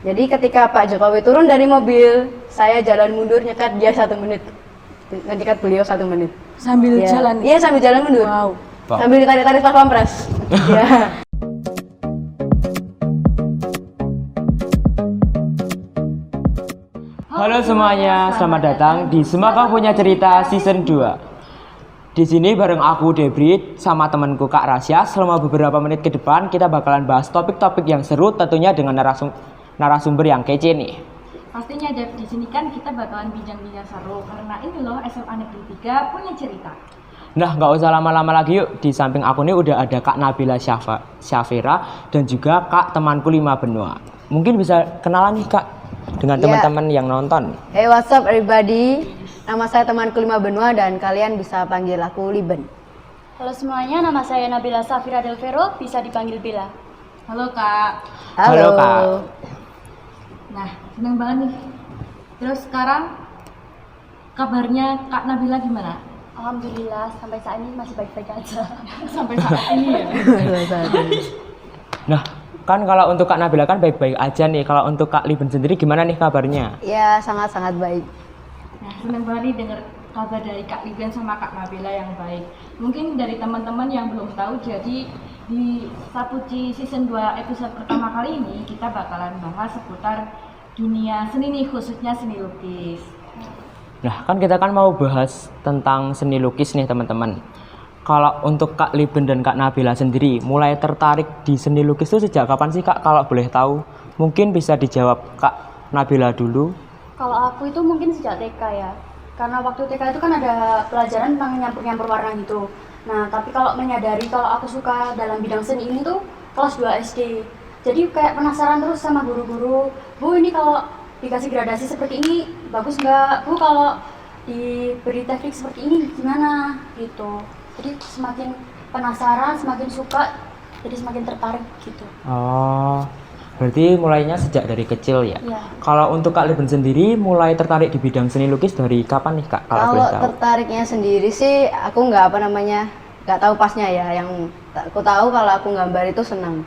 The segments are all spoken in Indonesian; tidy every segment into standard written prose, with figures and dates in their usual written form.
Jadi ketika Pak Jokowi turun dari mobil, saya jalan mundur nyekat dia 1 menit. Nyekat beliau 1 menit. Sambil jalan? Iya, sambil jalan mundur. Wow. Sambil ditarik-tarik pas pampres. Iya. Halo semuanya, selamat datang di Semakau Punya Cerita Season 2. Di sini bareng aku Debrit sama temanku Kak Rasya. Selama beberapa menit ke depan kita bakalan bahas topik-topik yang seru tentunya dengan narasumber yang kece nih. Pastinya Dev, di sini kan kita bakalan bincang-bincang seru karena ini loh SMA Negeri 3 punya cerita. Nah, nggak usah lama-lama lagi yuk. Di samping aku nih udah ada Kak Nabila Syafira dan juga Kak temanku 5 benua. Mungkin bisa kenalan nih Kak dengan teman-teman yang nonton. Hey, what's up everybody? Nama saya temanku 5 benua dan kalian bisa panggil aku Liben. Halo semuanya, nama saya Nabila Safira Del Vero, bisa dipanggil Bila. Halo Kak. Halo, Kak. Nah, senang banget nih. Terus sekarang kabarnya Kak Nabila gimana? Alhamdulillah, sampai saat ini masih baik-baik aja. Sampai saat ini ya. Nah, kan kalau untuk Kak Nabila kan baik-baik aja nih. Kalau untuk Kak Liben sendiri gimana nih kabarnya? Ya, sangat-sangat baik. Nah, senang banget nih dengar kabar dari Kak Liben sama Kak Nabila yang baik. Mungkin dari teman-teman yang belum tahu, jadi di Sapuci Season 2 episode pertama kali ini kita bakalan bahas seputar dunia seni nih, khususnya seni lukis. Nah, kan kita kan mau bahas tentang seni lukis nih teman-teman. Kalau untuk Kak Liben dan Kak Nabila sendiri, mulai tertarik di seni lukis itu sejak kapan sih Kak? Kalau boleh tahu, mungkin bisa dijawab Kak Nabila dulu. Kalau aku itu mungkin sejak TK ya, karena waktu TK itu kan ada pelajaran tentang nyampur-nyampur warna gitu. Nah, tapi kalau menyadari kalau aku suka dalam bidang seni ini tuh kelas 2 SD. Jadi kayak penasaran terus sama guru-guru, Bu ini kalau dikasih gradasi seperti ini bagus nggak? Bu kalau diberi teknik seperti ini gimana? Gitu. Jadi semakin penasaran, semakin suka, jadi semakin tertarik gitu. Oh, berarti mulainya sejak dari kecil ya? Iya. Kalau untuk Kak Liben sendiri mulai tertarik di bidang seni lukis dari kapan nih Kak? Kalau boleh tahu. Tertariknya sendiri sih aku nggak tahu pasnya ya. Yang aku tahu kalau aku gambar itu senang.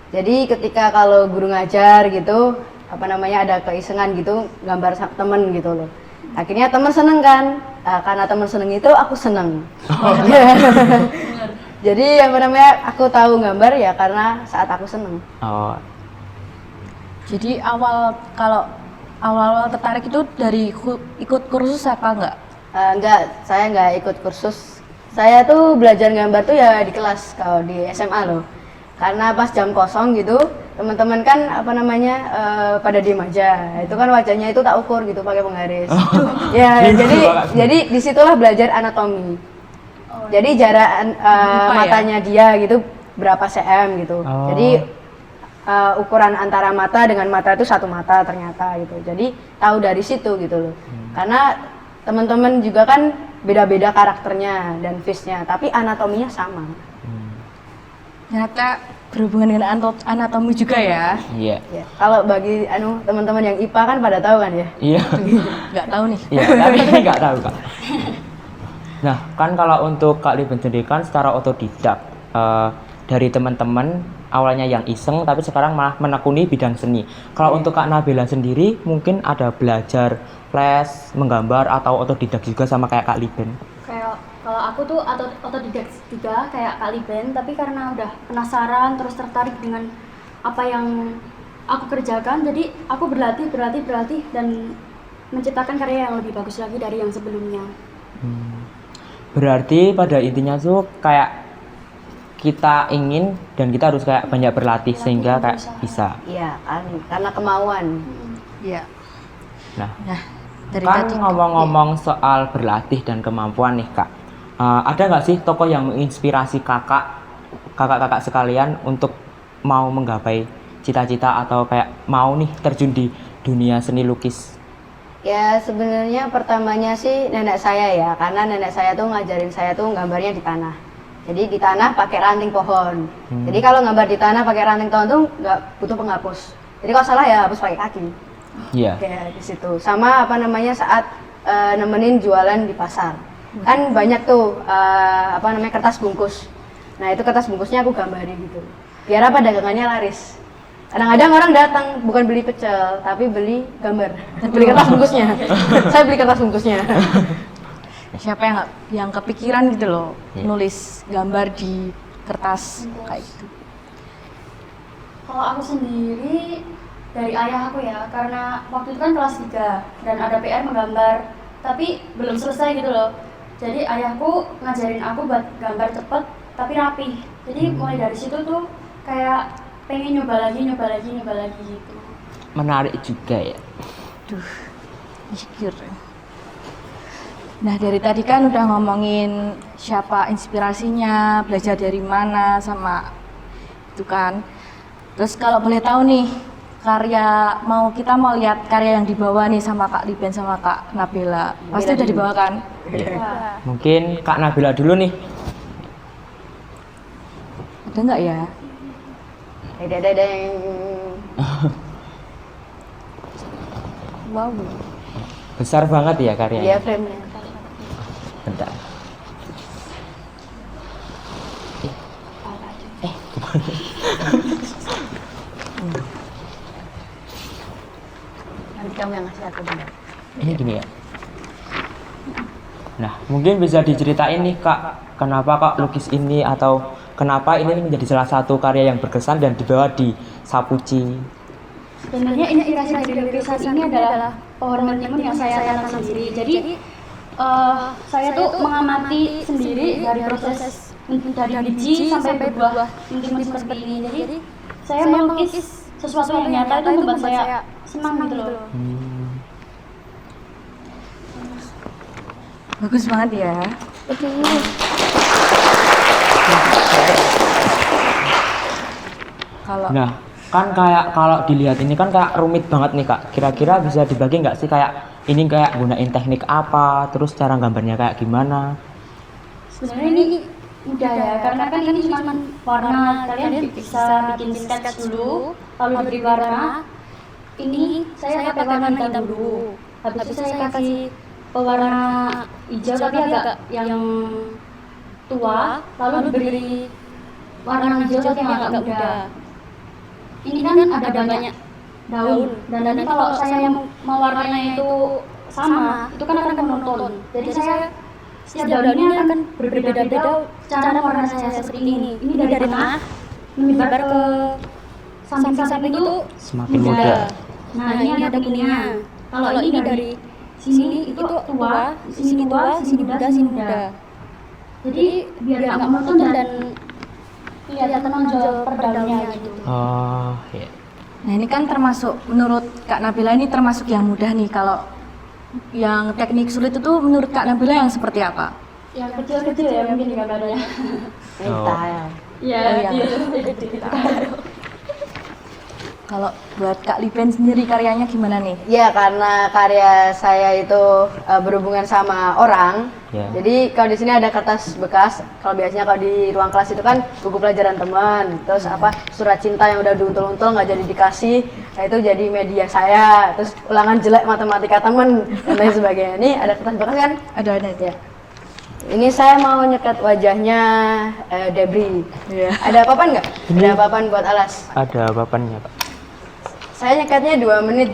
Jadi ketika kalau guru ngajar gitu, ada keisengan gitu gambar temen gitu loh. Akhirnya temen seneng kan, karena temen seneng itu aku seneng. Jadi aku tahu gambar ya karena saat aku seneng. Oh, Jadi kalau awal tertarik itu dari ikut kursus apa enggak? Enggak, saya nggak ikut kursus. Saya tuh belajar gambar tuh ya di kelas, kalau di SMA loh. Karena pas jam kosong gitu, teman-teman kan pada diem aja. Itu kan wajahnya itu tak ukur gitu pakai penggaris. Ya, jadi disitulah belajar anatomi. Jadi jarak matanya dia gitu berapa cm gitu. Oh. Jadi ukuran antara mata dengan mata itu satu mata ternyata gitu. Jadi tahu dari situ gitu loh. Karena teman-teman juga kan beda-beda karakternya dan face-nya, tapi anatominya sama. Ternyata berhubungan dengan anatomi juga ya. iya. Ya, kalau bagi teman-teman yang IPA kan pada tahu kan ya. Iya. Nggak tahu nih. Iya, tapi nggak tahu Kak. Nah, kan kalau untuk Kak Liben sendiri kan secara otodidak dari teman-teman awalnya yang iseng tapi sekarang malah menekuni bidang seni. Kalau untuk Kak Nabila sendiri mungkin ada belajar les, menggambar atau otodidak juga sama kayak Kak Liben? Kayak kalau aku tuh otodidak juga kayak Kak Liben, tapi karena udah penasaran terus tertarik dengan apa yang aku kerjakan, jadi aku berlatih dan menciptakan karya yang lebih bagus lagi dari yang sebelumnya. Berarti pada intinya tuh kayak kita ingin dan kita harus kayak banyak berlatih sehingga kayak bisa. Iya, karena kemauan. Iya. Nah, Dari kan tadi ngomong-ngomong soal berlatih dan kemampuan nih Kak, ada nggak sih tokoh yang menginspirasi kakak-kakak sekalian untuk mau menggapai cita-cita atau kayak mau nih terjun di dunia seni lukis? Ya sebenarnya pertamanya sih nenek saya ya, karena nenek saya tuh ngajarin saya tuh gambarnya di tanah. Jadi di tanah pakai ranting pohon. Jadi kalau gambar di tanah pakai ranting pohon tuh nggak butuh penghapus. Jadi kalau salah ya hapus pakai kaki. Iya. Kayak di situ. Sama saat nemenin jualan di pasar. Kan banyak tuh kertas bungkus. Nah, itu kertas bungkusnya aku gambarin gitu. Biar dagangannya laris. Kadang-kadang orang datang bukan beli pecel, tapi beli gambar, beli kertas bungkusnya. Saya beli kertas bungkusnya. Siapa yang kepikiran gitu loh, nulis gambar di kertas kayak gitu. Kalau aku sendiri dari ayah aku ya, karena waktu itu kan kelas 3 dan ada PR menggambar, tapi belum selesai gitu loh. Jadi ayahku ngajarin aku buat gambar cepet tapi rapi. Jadi mulai dari situ tuh kayak pengen nyoba lagi gitu. Menarik juga ya. Mikir. Nah dari tadi kan udah ngomongin siapa inspirasinya, belajar dari mana sama itu kan. Terus kalau boleh tahu nih kita mau lihat karya yang dibawa nih sama Kak Liben sama Kak Nabila. Pasti udah dibawa kan? Iya. Mungkin Kak Nabila dulu nih. Ada nggak ya? Ada yang Wow. Besar banget ya karyanya. dia frame-nya. Bentar. Nanti kamu yang ngasih aku benar. Ini gini ya. Nah, mungkin bisa diceritain nih Kak, kenapa Kak lukis ini atau kenapa ini menjadi salah satu karya yang berkesan dan dibawa di Sapuci. Sebenarnya inspirasi dari lukisan ini adalah pohon mentimun yang saya tanam sendiri. Jadi saya tuh mengamati sendiri dari proses dari biji sampai berbuah mentimun seperti ini. Jadi saya melukis sesuatu yang nyata itu membuat saya senang gitu loh. Bagus banget ya. Nah, kan kayak kalau dilihat ini kan kayak rumit banget nih Kak. Kira-kira bisa dibagi nggak sih kayak ini kayak gunain teknik apa, terus cara gambarnya kayak gimana? Sebenarnya ini mudah ya, karena kan ini cuma warna. Kalian bisa bikin sketch dulu, lalu diberi warna. Ini saya pakai warna hitam dulu. Habis itu saya kasih pewarna hijau tapi agak yang tua, lalu diberi warna hijau tapi yang agak muda. Ini kan ada banyak daun, dan nanti kalau saya mau warnanya itu sama, itu kan akan monoton. Jadi saya setiap daunnya akan berbeda-beda cara warna saya seperti ini. Ini dari tengah menyebar ke samping-samping itu Semakin muda. Nah ini ada kuningnya. Kalau ini dari sini itu tua, sini muda, sini muda. Jadi biar nggak monoton dan kelihatan menonjol per daunnya gitu. Oh, iya. Nah ini kan termasuk menurut Kak Nabila ini termasuk yang mudah nih. Kalau yang teknik sulit itu menurut Kak Nabila yang seperti apa? Yang kecil-kecil ya mungkin gambarnya. Style. Iya, Kalau buat Kak Liben sendiri karyanya gimana nih? Ya karena karya saya itu berhubungan sama orang, Ya. jadi kalau di sini ada kertas bekas. Kalau biasanya kalau di ruang kelas itu kan buku pelajaran teman, terus apa surat cinta yang udah diuntul-untul nggak jadi dikasih, nah itu jadi media saya. Terus ulangan jelek matematika teman dan lain sebagainya. Ini ada kertas bekas kan? Ada Ya. Ini saya mau nyekat wajahnya Debri. Ada apa-apa nggak? Ada apa-apaan buat alas? Ada papannya Pak. Saya nyekatnya 2 menit.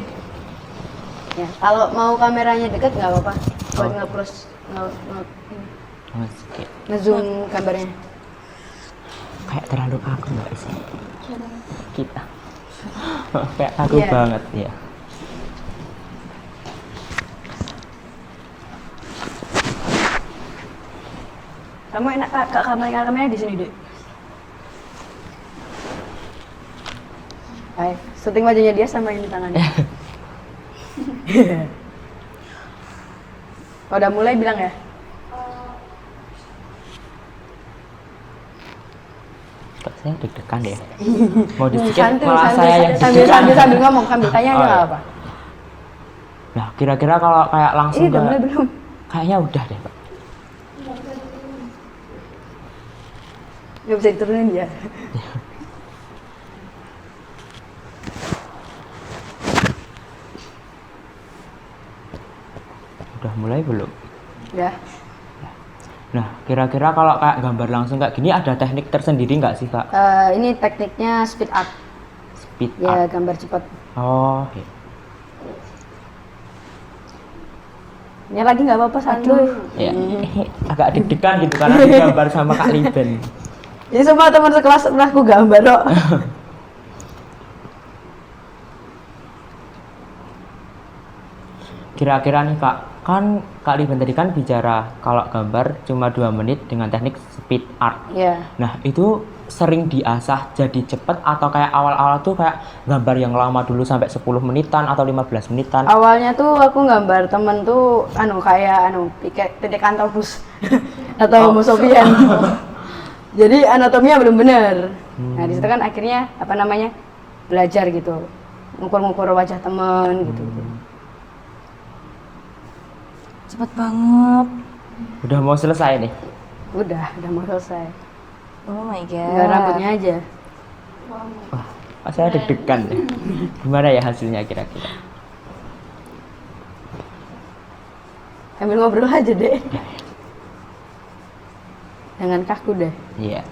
Ya, kalau mau kameranya deket nggak apa-apa. Buat nge-close, Oke. nge-zoom gambarnya. Kayak terlalu kaku nggak sih? Kita. Kayak kaku Iya. banget ya. Kamu enak kak kameranya di sini deh. Hai, syuting wajahnya dia sama ini tangannya. Kalau udah mulai bilang ya. Kok saya deg-degan ya? Mau di-skip Santuy, malah santuy, saya yang sambil deg-degan. sambil ngomong, sambil tanya aja Oh, nggak iya. apa. Nah, kira-kira kalau kayak langsung Ini udah mulai belum? kayaknya udah deh, Pak. Gak bisa diturunin dia. Udah mulai belum? Udah. Nah, kira-kira kalau kayak gambar langsung kayak gini ada teknik tersendiri nggak sih, Kak? Ini tekniknya speed art. speed Ya, art. gambar cepat. Oh, iya. Ya lagi nggak apa-apa santuy. Ya. Agak deg-degan gitu karena digambar sama Kak Liben. Ya semua teman sekelas pernah aku gambar kok. Kira-kira nih Kak, kan Kak Liben tadi kan bicara kalau gambar cuma 2 menit dengan teknik speed art. Ya. Nah, itu sering diasah jadi cepet atau kayak awal-awal tuh kayak gambar yang lama dulu sampai 10 menitan atau 15 menitan? Awalnya tuh aku gambar temen tuh kayak titik antropus atau Homo sapien. Jadi anatominya belum benar. Nah, di situ kan akhirnya belajar gitu. Ngukur-ngukur wajah temen gitu. Cepet banget. Udah mau selesai nih. Udah mau selesai. Oh my god. Tinggal rambutnya aja. Wah, saya deg-degan ya. Gimana ya hasilnya kira-kira? Sambil ngobrol aja deh. Jangan kaku deh. Iya.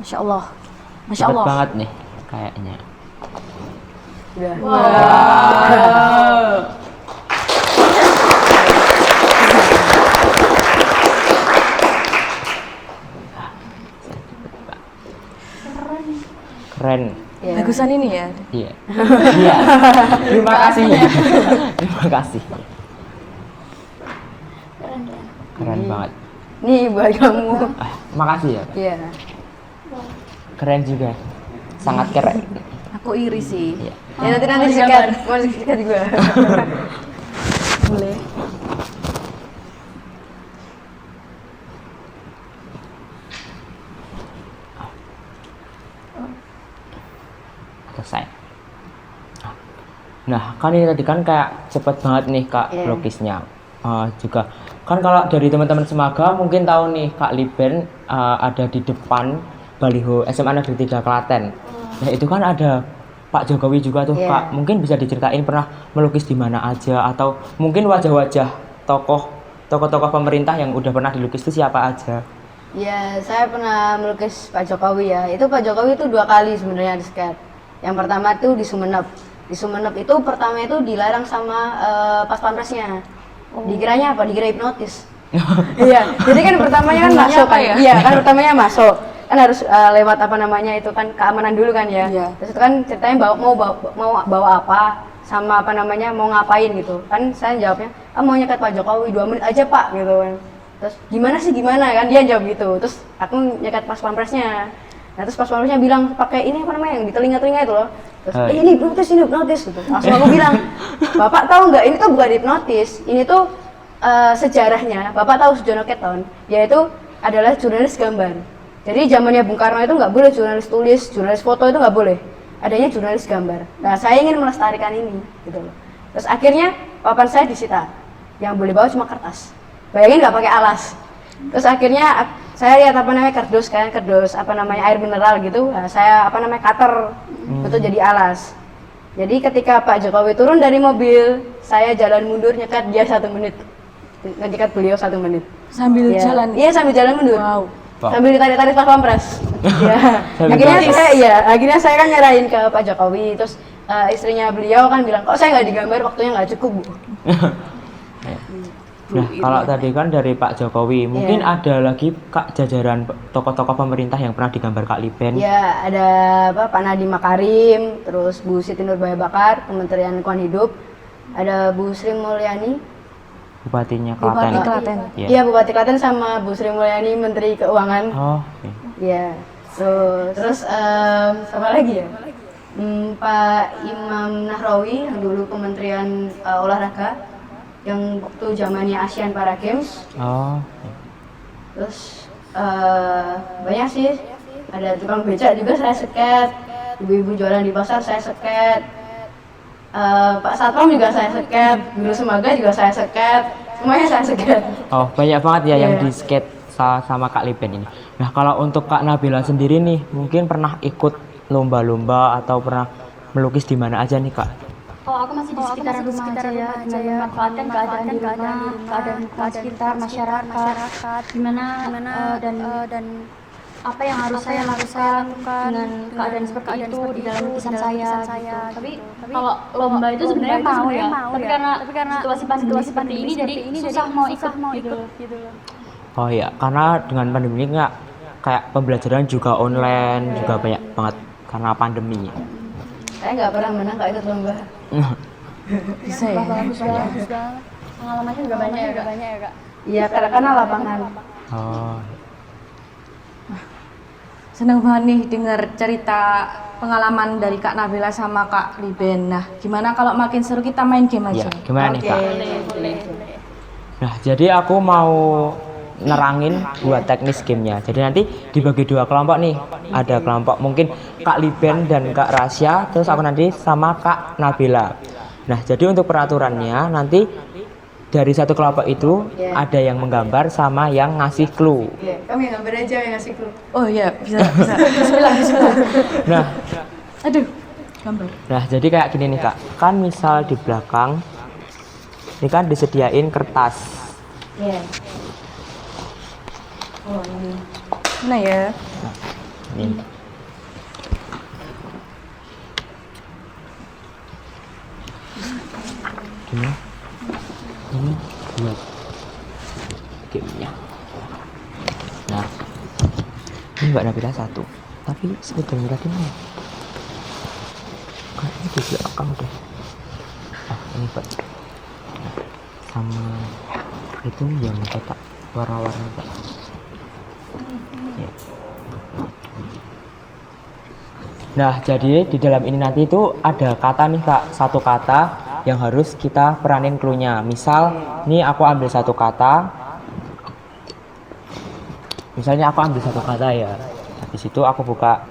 Masya Allah. Masya Cepet Allah. banget nih kayaknya. Udah. Keren. Ya. Bagusan ini ya. Iya. Iya. Terima kasih. Terima kasih. Keren banget. Nih buat kamu. Makasih ya. Kak. Iya. Keren juga. Sangat keren. Aku iri sih. Iya. Ya nanti sikat. Mau sikat juga. Boleh. Selesai. Nah, kan ini tadi kan kayak cepet banget nih Kak Iya. lukisnya. Juga kan kalau dari teman-teman Semaga mungkin tahu nih Kak Liben ada di depan baliho SMA Negeri 3 Klaten. Nah, itu kan ada Pak Jokowi juga tuh Iya. Kak. Mungkin bisa diceritain pernah melukis di mana aja atau mungkin wajah-wajah tokoh-tokoh pemerintah yang udah pernah dilukis itu siapa aja? Ya, saya pernah melukis Pak Jokowi ya. Itu Pak Jokowi itu 2 kali sebenarnya di sket. Yang pertama tuh di Sumenep. Di Sumenep itu pertama itu dilarang sama pas pampresnya. Dikiranya apa? Dikira hipnotis. Iya, jadi kan pertamanya kan masuk kan. Iya, kan pertamanya masuk. Kan harus lewat itu kan keamanan dulu kan ya. Iya. Terus itu kan ceritanya mau bawa apa sama mau ngapain gitu. Kan saya jawabnya, mau nyekat Pak Jokowi 2 menit aja Pak gitu kan. Terus gimana kan dia jawab gitu. Terus aku nyekat pas pampresnya. Nah terus pas pampresnya bilang pakai ini yang di telinga-telinga itu loh. Terus ini hipnotis gitu. Langsung aku bilang, Bapak tahu nggak ini tuh bukan hipnotis. Ini tuh sejarahnya. Bapak tahu Sujono Keton, yaitu adalah jurnalis gambar. Jadi zamannya Bung Karno itu nggak boleh jurnalis tulis, jurnalis foto itu nggak boleh. Adanya jurnalis gambar. Nah saya ingin melestarikan ini gitu loh. Terus akhirnya papan saya disita. Yang boleh bawa cuma kertas. Bayangin nggak pakai alas. Terus akhirnya saya lihat kardus air mineral gitu. Nah, saya cutter itu jadi alas. Jadi ketika Pak Jokowi turun dari mobil, saya jalan mundur nyekat dia 1 menit. Nyekat beliau 1 menit. Sambil Ya. jalan. Iya sambil jalan mundur. Wow. Sambil ditarik-tarik pas pampres. Iya. Akhirnya saya kan nyerahin ke Pak Jokowi, terus istrinya beliau kan bilang, kok saya nggak digambar, waktunya nggak cukup Bu. Nah, kalau tadi kan dari Pak Jokowi, mungkin ada lagi Kak jajaran tokoh-tokoh pemerintah yang pernah digambar Kak Liben. Ya, ada Pak Nadiem Makarim, terus Bu Siti Nurbaya Bakar, Kementerian Lingkungan Hidup, ada Bu Sri Mulyani, Bupatinya Klaten. Bupati Klaten. Iya. iya Bupati Klaten sama Bu Sri Mulyani Menteri Keuangan. Oh, oke. Iya. Terus apa lagi ya? Pak Imam Nahrawi yang dulu Kementerian Olahraga, yang waktu zamannya Asian Para Games. Oh. Terus banyak sih, ada tukang becak juga saya seket, ibu-ibu jualan di pasar saya seket, Pak Satpam juga saya seket, Guru Semaga juga saya seket, Semuanya saya segar. Oh, banyak banget ya yang Iya. di skate sama Kak Liben ini. Nah, kalau untuk Kak Nabila sendiri nih, mungkin pernah ikut lomba-lomba atau pernah melukis di mana aja nih, Kak? Oh, aku masih di sekitaran rumah aja ya, dengan memanfaatkan keadaan di rumah, keadaan lingkungan sekitar, masyarakat, gimana dan apa yang harus saya lakukan dengan keadaan seperti itu di dalam lukisan saya gitu. Tapi kalau lomba itu sebenarnya mau ya, tapi karena situasi pandemi seperti ini jadi susah mau ikut gitu. Oh iya, karena dengan pandemi ini nggak kayak pembelajaran juga online, juga banyak banget karena pandemi. Saya nggak pernah menang, nggak ikut lomba. Bisa ya? Bagus banget. Pengalamannya juga banyak ya, Kak. Iya, karena lapangan. Oh, Seneng banget nih denger cerita pengalaman dari Kak Nabila sama Kak Liben. Nah, gimana kalau makin seru kita main game ya, aja? gimana nih, Kak? Boleh. Nah, jadi aku mau nerangin buat teknis gamenya. Jadi nanti dibagi dua kelompok nih. Ada kelompok mungkin Kak Liben dan Kak Rasya, terus aku nanti sama Kak Nabila. Nah, jadi untuk peraturannya nanti dari satu kelompok itu ada yang menggambar sama yang ngasih clue. Iya, kamu yang gambar aja yang ngasih clue. Oh iya, bisa. Bismillah. Nah, Aduh, gambar. Nah, jadi kayak gini nih, Kak. Kan misal di belakang ini kan disediain kertas. Iya. Mana ya? Ini. Gini. Ini buat gamenya. Nah, ini Mbak Nabila satu. Tapi sebetulnya tadi nih kayaknya di belakang deh. Ini Pak. Nah, sama itu yang kotak warna-warni Pak. Ya. Nah, jadi di dalam ini nanti itu ada kata nih Kak, satu kata yang harus kita peranin clue-nya. Misal, nih aku ambil satu kata. Misalnya aku ambil satu kata ya. Habis itu aku buka.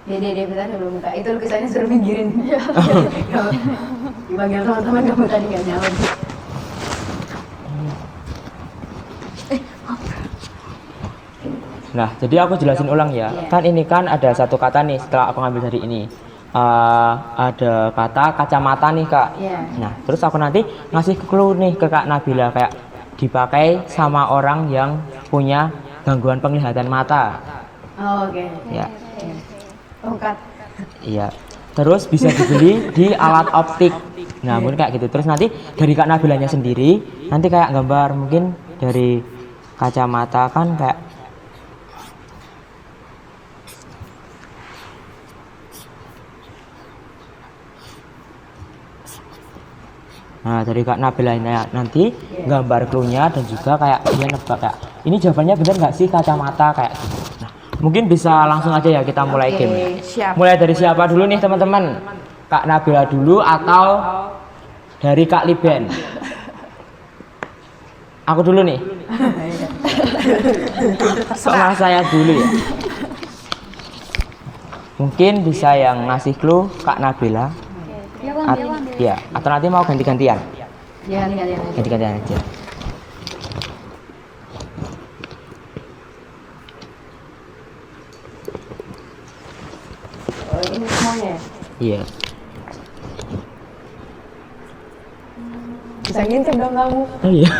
Dia bentar belum buka. Itu lukisannya suruh pinggirin. Dipanggil teman-teman kamu tadi nggak jawab. Nah, jadi aku jelasin ulang ya. Kan ini kan ada satu kata nih setelah aku ngambil dari ini. Ada kata kacamata nih Kak. Iya. Nah, terus aku nanti ngasih clue nih ke Kak Nabila kayak dipakai sama orang yang punya gangguan penglihatan mata. Oh, oke. Ya, Tongkat. iya. Terus bisa dibeli di alat optik. Nah, mungkin kayak gitu. Terus nanti dari Kak Nabilanya sendiri nanti kayak gambar mungkin dari kacamata kan kayak Nah, dari Kak Nabila nanti gambar clue-nya dan juga kayak dia nebak kayak ini jawabannya benar nggak sih kacamata kayak gitu. Nah, mungkin bisa langsung aja ya kita mulai game. Siap. Mulai dari siapa dulu nih teman-teman? Kak Nabila dulu atau dari Kak Liben? Aku dulu nih. Terserah saya dulu ya. Mungkin bisa yang ngasih clue Kak Nabila. Ya, atau nanti mau ganti-gantian? Iya, nih. Ganti-gantian aja. Oh, ini semuanya. Iya. Bisa ngintip dong kamu. Oh iya.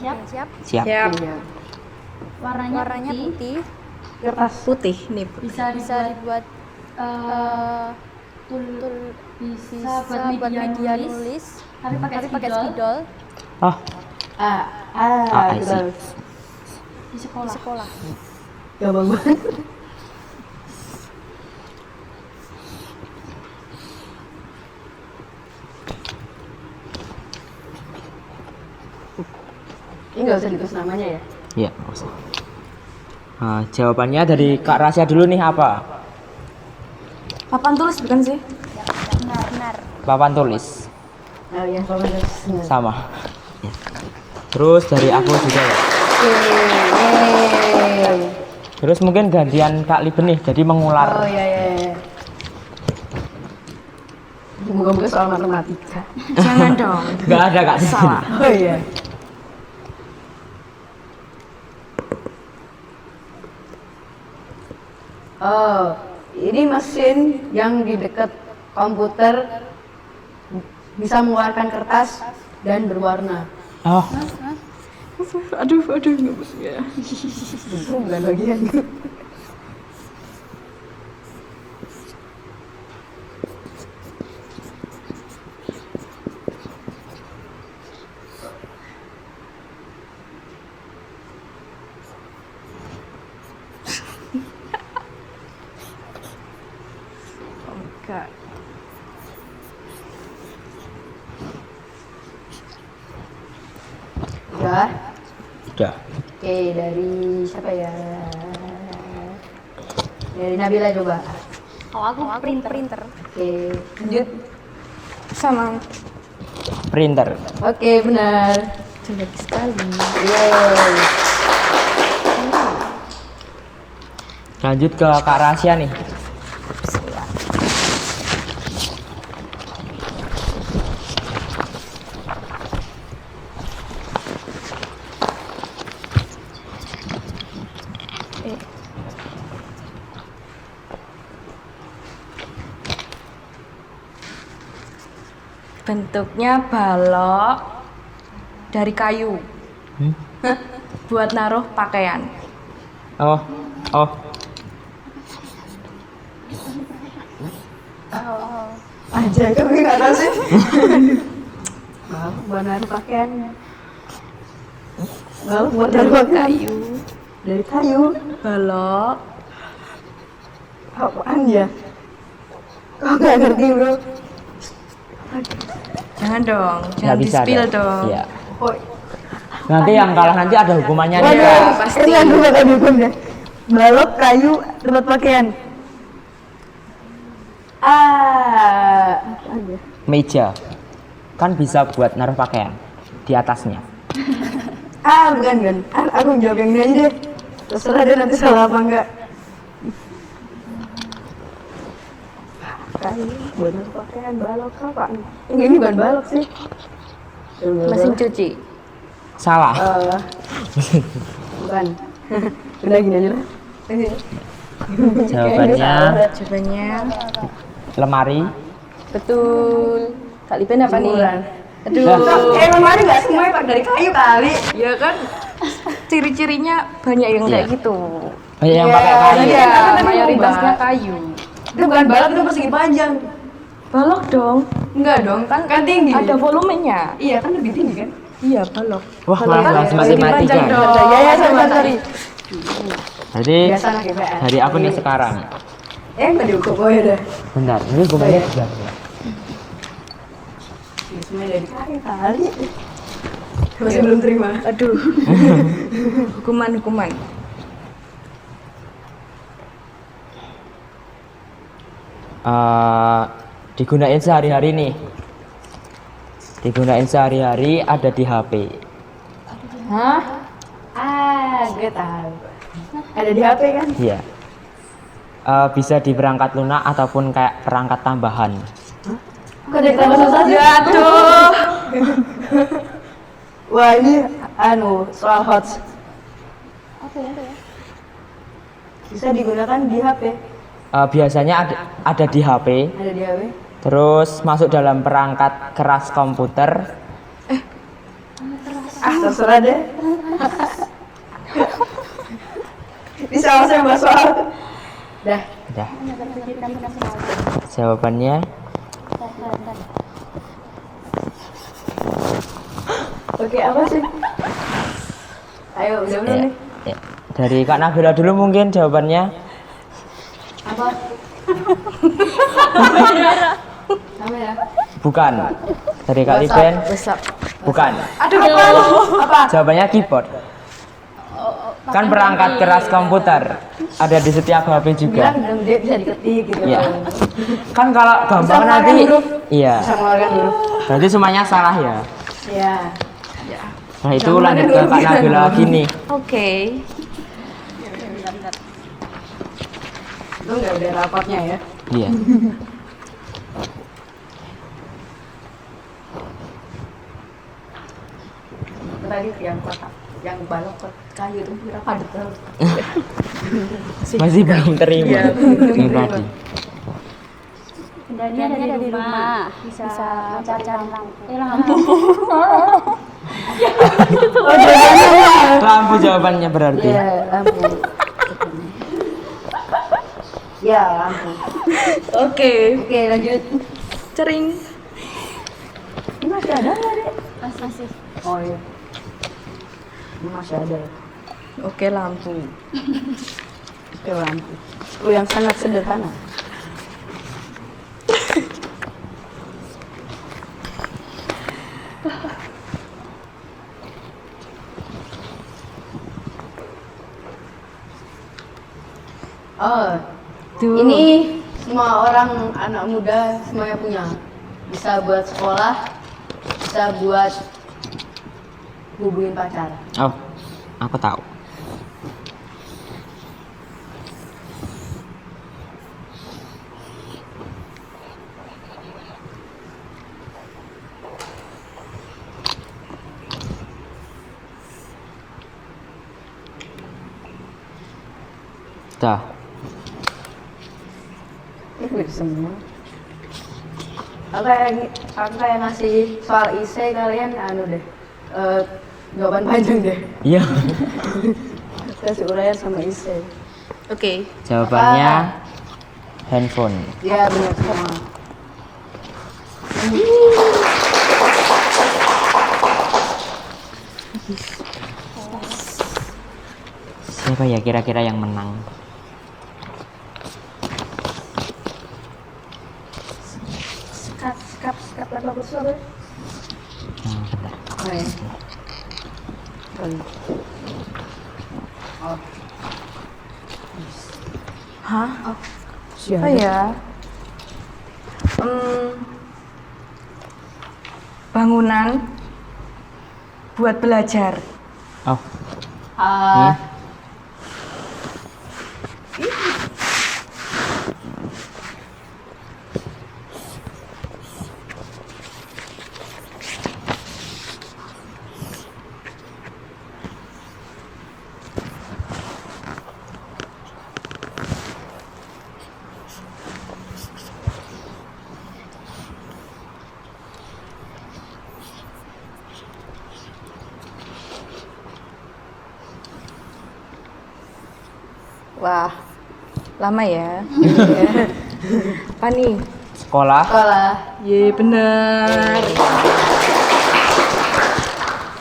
Siap. Siap. Iya. Warnanya putih. Kertas putih nih. Bisa dibuat bisa buat media nulis tapi pakai spidol Oh, I Betul. see. di sekolah. Gampang banget. Ini nggak usah ditulis namanya ya? Iya, nggak usah. Nah, jawabannya dari Kak Rasya dulu nih apa? Papan tulis bukan sih? Benar. Papan tulis. Oh ya, kalau tulis. Sama. Ya. Terus dari aku juga ya. Yeay. Terus mungkin gantian Kak Liben nih, jadi mengular. Oh iya. Ini Moga-moga soal matematika. Jangan dong. Nggak ada Kak. Salah. Oh iya. Oh, ini mesin yang di dekat komputer bisa mengeluarkan kertas dan berwarna. Oh, Aduh, nggak bisa ya. Itu bukan bagian. Enggak. Ya. udah. Oke, dari siapa ya? Dari Nabila coba. Kalau aku printer. Oke, lanjut. Sama. Printer. Oke, benar. Jelek sekali. Yeay. Lanjut ke Kak Rasya nih. Bentuknya balok dari kayu. Buat naruh pakaian. Oh, oh, Aja, kamu nggak tahu sih. Balok buat naruh pakaiannya. Balok buat naruh pakaian. Kayu. Dari kayu. Balok. Apaan ya? Kau nggak ngerti bro? Jangan dong, nggak jangan bisa. di-spill ada. dong. Iya. Oh, Nanti yang kalah nanti ada hukumannya nih. waduh, Kak. pasti. Itu yang gue bakal hukumnya. Balok kayu tempat pakaian. Apaan ya? Meja. Kan bisa buat naruh pakaian di atasnya. Bukan. Aku jawab yang ini aja deh. Terserah deh nanti salah apa enggak. Kayu buat naruh pakaian, balok apaan? Ini bukan balok sih. Mesin cuci. Salah. Bukan. Udah gini aja lah. Jawabannya Jawabannya lemari. betul. Kak Liben apa nih? Jemuran. Aduh. Lemari nggak semuanya pak dari kayu kali. Ya kan ciri-cirinya banyak yang kayak Iya. gitu. Banyak yang Iya, pakai kayu. Iya, Kan mayoritasnya ngubah. kayu. Itu bukan balok, itu persegi panjang. Balok dong. Enggak dong, kan tinggi. Ada volumenya. Iya kan lebih tinggi kan? Iya, balok. Wah, Balok malah kan bahas persegi matematika. panjang dong. Ya ya sorry. Jadi Biasa anak IPS. dari aku nih sekarang. Nggak dihukum, oh ya udah. Bentar, ini hukumannya sudah. Semuanya dari kayu kali. Masih belum terima. Aduh. Hukuman. Digunain sehari-hari nih. Digunain sehari-hari ada di HP. Hah? Gue tahu. Ada di HP kan? Iya. Bisa di perangkat lunak ataupun kayak perangkat tambahan. Kok jadi tambah susah sih? Aduh. Wah ini soal hot. Bisa digunakan di HP. Biasanya ada di HP, Ada di HP. terus masuk dalam perangkat keras komputer. Terserah deh. Bisa langsung bahas soal. Dah. Udah. Jawabannya Oke, apa sih? Ayo, udah belum ya, nih? ya. Dari Kak Nabila dulu mungkin jawabannya. Apa? Kamera. Bukan. Dari Kak Liben. Besok. Bukan. Aduh, apa? Jawabannya keyboard. Kan perangkat keras komputer ada di setiap HP juga. Bilang dia bisa diketik gitu. Iya. Kan kalau gampang Bisa mengeluarkan nanti. huruf. Iya. Bisa mengeluarkan huruf. Berarti semuanya salah ya. Iya. Nah itu lanjut ke Kak Nabila lagi nih. Oke. Itu nggak ada rapatnya ya? Iya. tadi yang kotak, yang balok kayu itu kira padat banget. Masih belum terima. Iya, Yang tadi. Kendalinya dari rumah. Bisa mencari lampu. Lampu jawabannya berarti. Iya, lampu. Ya, lampu. Oke, Oke, lanjut. cering. Ini masih ada nggak, Dek? Masih. Oh iya. Ini masih ada. Oke, lampu. Oke, lampu. Oh, yang sangat sederhana. Oh, ini semua orang anak muda semuanya punya. Bisa buat sekolah, bisa buat hubungin pacar. Oh, aku tahu. Dah. Ini semua. Aku kayak ngasih soal isai kalian anu deh. Jawaban panjang deh. Iya. Kasih uraian sama isai. Oke. Jawabannya handphone. Ya benar semua. Siapa ya kira-kira yang menang? Sekat bagus lah. Bentar. Oh ya. Oh. Hah? Siapa Apa ya? Bangunan buat belajar. Oh, Ah, Wah, lama ya. Apa nih? sekolah. sekolah. Ye, bener.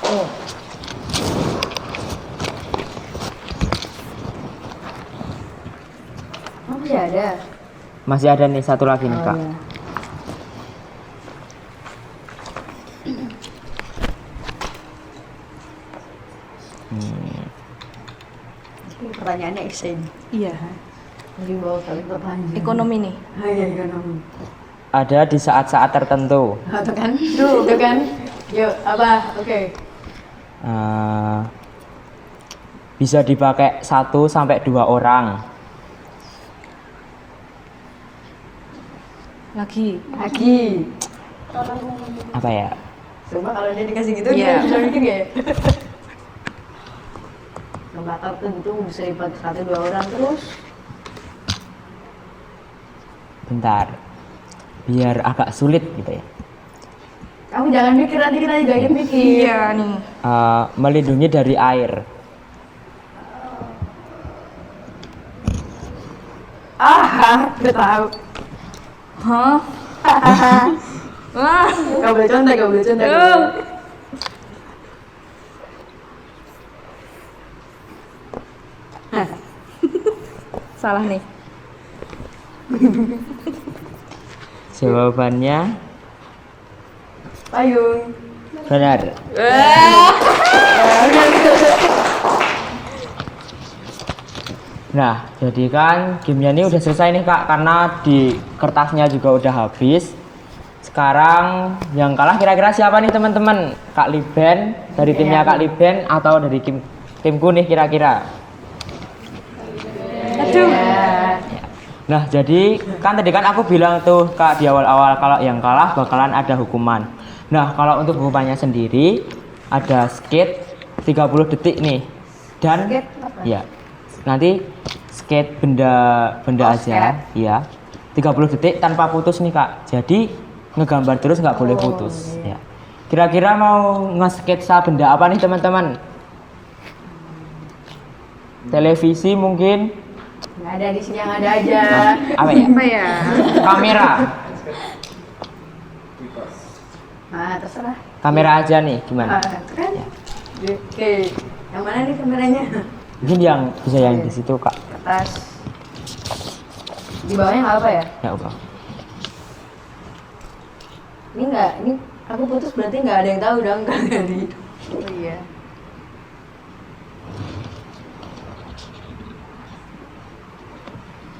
Oh, masih ada. Masih ada nih satu lagi nih, Kak. iya. Ini pertanyaannya isai. Iya. Mungkin bawa kali pertanyaan. Ekonomi nih. Ah, iya, ekonomi. Ada di saat-saat tertentu. Tuh kan? Tuh kan? Yuk, apa? Oke. Bisa dipakai 1 sampai 2 orang. Lagi. Lagi. Apa ya? Coba kalau dia dikasih gitu, Iya. dia bisa mikir ya? Nggak tahu tuh gitu bisa dipakai 1-2 orang terus. Bentar. Biar agak sulit gitu ya. Kamu jangan mikir, nanti kita juga ikut mikir. Iya nih. Melindungi dari air. Udah tahu. Hah? Wah. Gak boleh contek, gak boleh contek. Salah nih. Jawabannya Payung. benar. Nah, jadi kan gamenya ini udah selesai nih Kak, karena di kertasnya juga udah habis. Sekarang yang kalah kira-kira siapa nih teman-teman? Kak Liben dari timnya Kak Liben atau dari timku nih kira-kira? Aduh. Nah, jadi kan tadi kan aku bilang tuh Kak di awal-awal kalau yang kalah bakalan ada hukuman. Nah, kalau untuk hukumannya sendiri ada skate 30 detik nih. Dan Skate apa? ya. Nanti skate benda aja, ya. 30 detik tanpa putus nih, Kak. Jadi ngegambar terus nggak boleh putus, ya. Kira-kira mau nge-sketsa benda apa nih, teman-teman? Televisi mungkin? Nggak ada di sini, yang ada aja. Apa ya? Apa ya? Kamera. Nah, terserah. Kamera aja nih, gimana? Itu kan? Oke. Yang mana nih kameranya? Mungkin yang bisa yang di situ, Kak. Kertas. Di bawahnya nggak apa ya? Ya, udah. Ini nggak, ini aku putus berarti nggak ada yang tahu dong kan dari. Oh iya.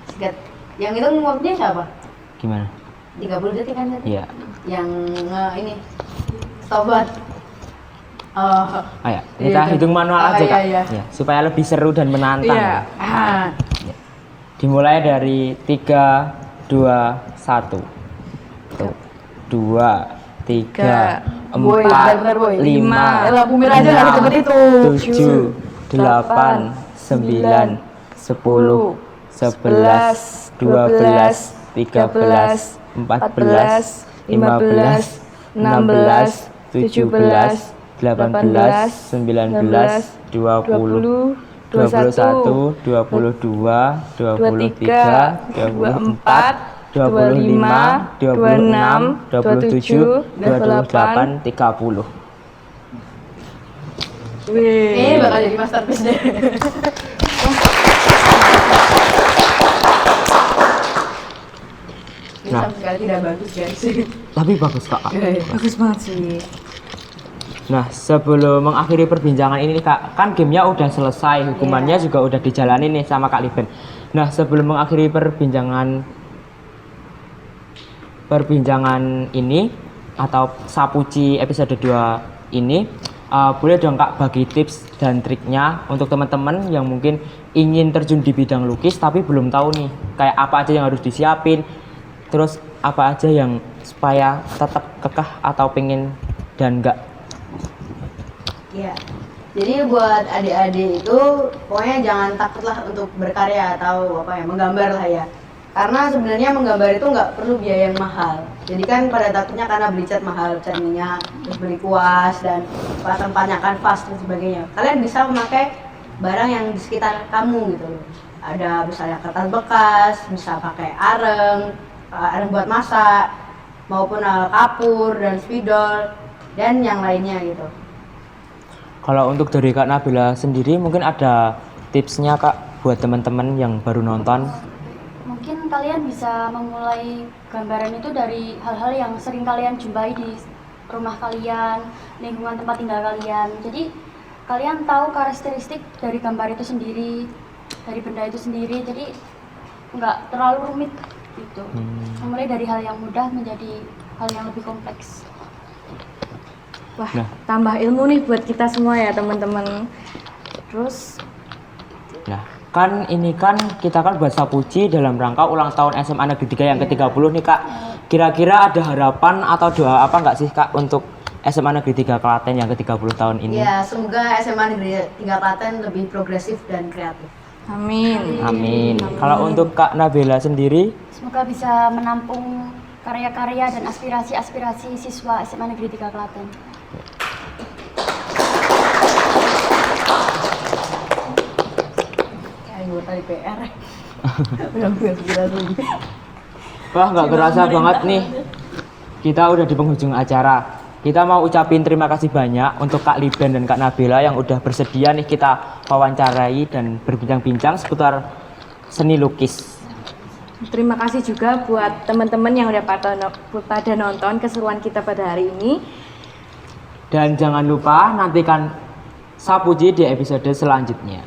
Sikat. Yang itu ngomongnya siapa? Gimana? 30 detik kan tadi? Iya. Yang ini stopwatch. Oh. Ayo, kita Iya, hitung manual ah, aja, iya, Kak. iya. Ya, supaya lebih seru dan menantang. Iya. Ah. Dimulai dari 3, 2, 1. Tuh. 2, 3, Boy, 4, bentar, boy. 5, Lampu merah aja nggak cepet itu. 7, 8, 9, 10, 11, 12, 13, 14, 15, 16, 17, 18, 19, 20, 21, 22, 23, 24, 25, 26, 27, 28, 30. Ini bakal jadi masterpiece deh. Ini Nah. sama sekali tidak bagus guys. Tapi bagus, Kak. Bagus banget sih. Nah, sebelum mengakhiri perbincangan ini nih, Kak, kan gamenya udah selesai, hukumannya juga udah dijalani nih sama Kak Liben. Nah, sebelum mengakhiri perbincangan ini atau Sapuci episode 2 ini, boleh dong Kak bagi tips dan triknya untuk teman-teman yang mungkin ingin terjun di bidang lukis tapi belum tahu nih kayak apa aja yang harus disiapin, terus apa aja yang supaya tetap kekeh atau pengen dan enggak. Iya. Jadi buat adik-adik itu pokoknya jangan takutlah untuk berkarya atau apa ya, menggambar lah ya. Karena sebenarnya menggambar itu nggak perlu biaya yang mahal. Jadi kan pada takutnya karena beli cat mahal, cat minyak, terus beli kuas dan tempatnya kanvas dan sebagainya. Kalian bisa memakai barang yang di sekitar kamu gitu loh. Ada misalnya kertas bekas, bisa pakai areng buat masak, maupun kapur dan spidol dan yang lainnya gitu. Kalau untuk dari Kak Nabila sendiri mungkin ada tipsnya Kak buat teman-teman yang baru nonton. Mungkin kalian bisa memulai gambaran itu dari hal-hal yang sering kalian jumpai di rumah kalian, lingkungan tempat tinggal kalian. Jadi kalian tahu karakteristik dari gambar itu sendiri, dari benda itu sendiri. Jadi nggak terlalu rumit gitu. Memulai dari hal yang mudah menjadi hal yang lebih kompleks. Wah, Nah. tambah ilmu nih buat kita semua ya teman-teman. Terus Nah, kan ini kan kita kan buat Sapuci dalam rangka ulang tahun SMA Negeri 3 yang ke-30 nih Kak. Kira-kira ada harapan atau doa apa nggak sih Kak untuk SMA Negeri 3 Klaten yang ke-30 tahun ini? Ya, semoga SMA Negeri 3 Klaten lebih progresif dan kreatif. amin. Amin. Kalau untuk Kak Nabila sendiri, Semoga bisa menampung karya-karya dan aspirasi-aspirasi siswa SMA Negeri 3 Klaten. Kayak anggota DPR. Udah inspirasi. wah nggak kerasa banget nih. Kita udah di penghujung acara. Kita mau ucapin terima kasih banyak untuk Kak Liben dan Kak Nabila yang udah bersedia nih kita wawancarai dan berbincang-bincang seputar seni lukis. Terima kasih juga buat teman-teman yang udah pada nonton keseruan kita pada hari ini. Dan jangan lupa nantikan Sapuci di episode selanjutnya.